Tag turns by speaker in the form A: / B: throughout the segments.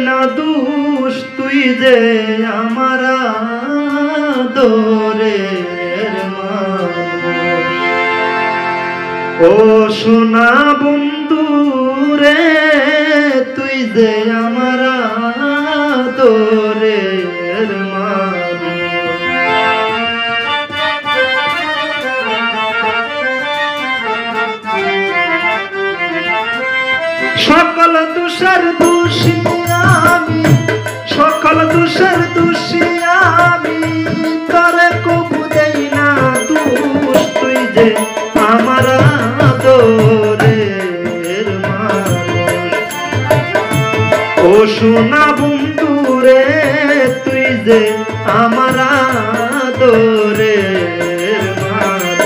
A: না দুষ তুই যে আমার আদরের মানুষ। ও সোনা বন্ধু রে তুই যে আমার আদরের মানুষ। সকল দোষের দোষী আমি, সকল দোষের দোষী আমি, তরে কবু দেই না দোষ তুই যে আমার আদরের মানুষ। ও সোনা বন্ধু রে তুই যে আমার আদরের মানুষ।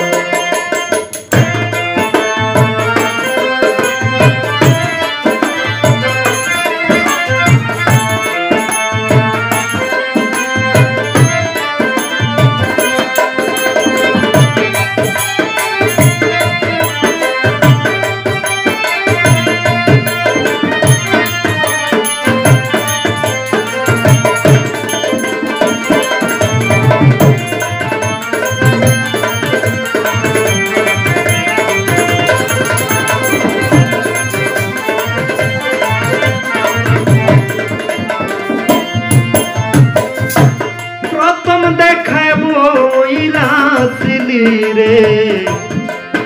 A: রে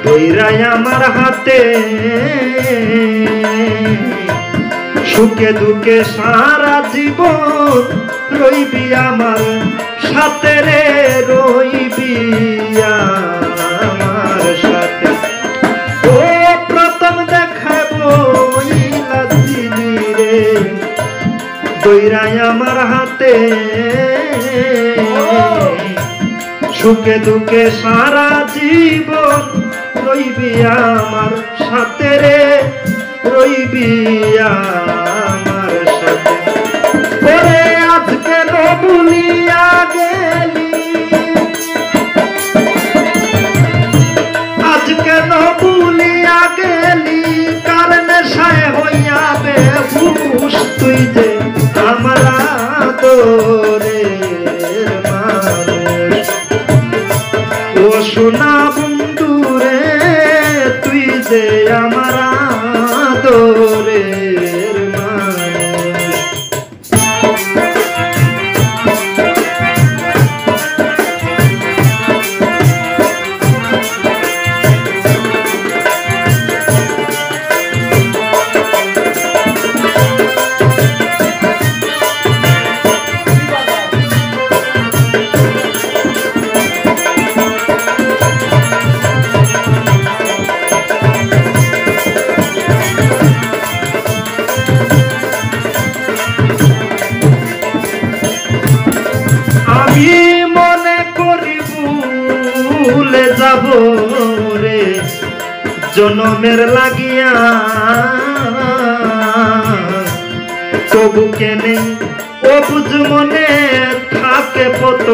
A: তৈরাই আমার হাতে সুখে দুঃখে সারা জীবন রইবি আমার সাথে রে, রইবি আমার সাথে। ও প্রথম দেখাবো ইলাসিলি রে তৈরাই আমার হাতে সুখে দুঃখে সারা জীবন রইবি আমার সাথে রে, রইবি আমার সাথে। ওরে আজকে ভুলিয়া গেলি, আজকে ভুলিয়া গেলি, কারণে সায় হইয়া বেহুশ তুই যে আমার আদরের মানুষ। ও সোনা বন্ধু রে তুই যে আমার আদরের মানুষ। আমি মনে করি ভুলে যাব রে জনমের লাগিয়া, তবু কেনে ও বুঝ মনে থাকে পত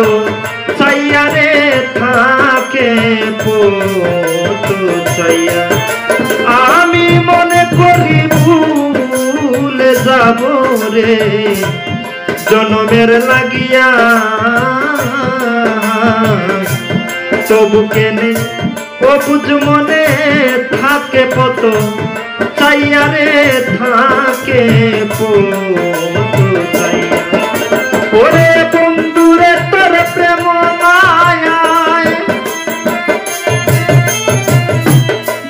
A: চাইয়া রে, থাকে পত চাইয়া। আমি মনে করি ভুলে যাব রে জনমের লাগিয়া, তবু কেনে ও বুঝ মনে থাকে পত চাইয়া রে, থাকে পত চাইয়া। ওরে বন্ধুরে তোর প্রেম মায়ায়,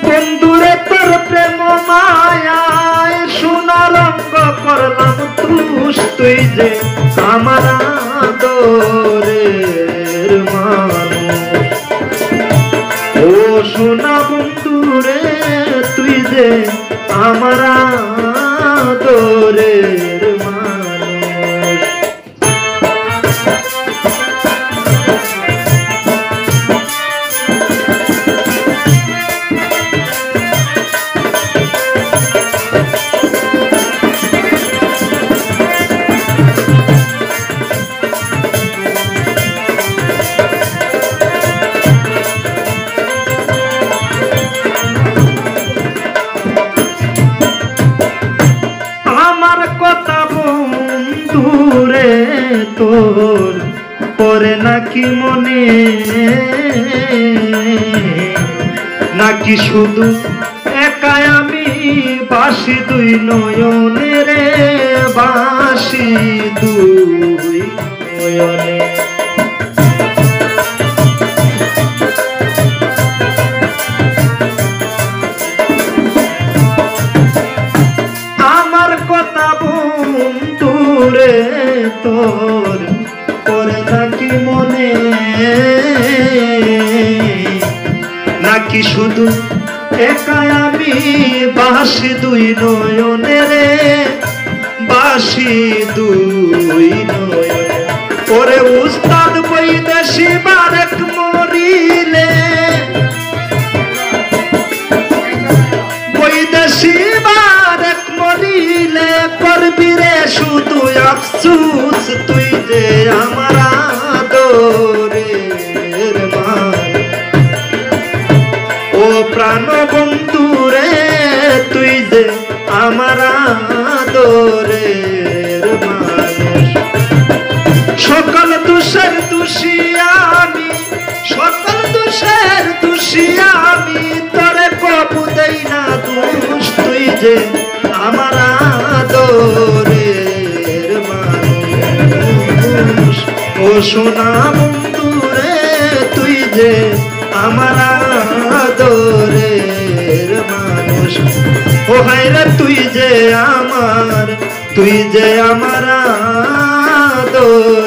A: বন্ধুরে তোর প্রেম মায়ায় সোনা রঙ্গ করলাম তুষ তুই যে আমার আদরের মানুষ। ও সোনা বন্ধু রে তুই যে আমার আদরের মানুষ। মনে নাকি শুধু একাই আমি বাসি দুই নয়নে রে বাসি দুই নয়নে আমার কথা বন্ধুরে তোর করে নাকি মনে নাকি শুধু একাই আমি বাসি দুই নয়নে রে বাসি দুই নয়নে ওরে উস্তাদ বৈদেশি বারেক মরিলে বৈদেশি বারেক মরিলে করবি রে শুধু আফসুস তুই যে আমার আদরের মান ও প্রাণ বন্ধু রে তুই যে আমার আদরের মানুষ সকল দোষের দোষী আমি সকল দোষের দোষী আমি তোরে কবু দেই না দোষ তুই যে আমার আদরের মানুষ ও সোনা বন্ধু রে তুই যে আমার আদরের মানুষ ও হায়রে তুই যে আমার আদর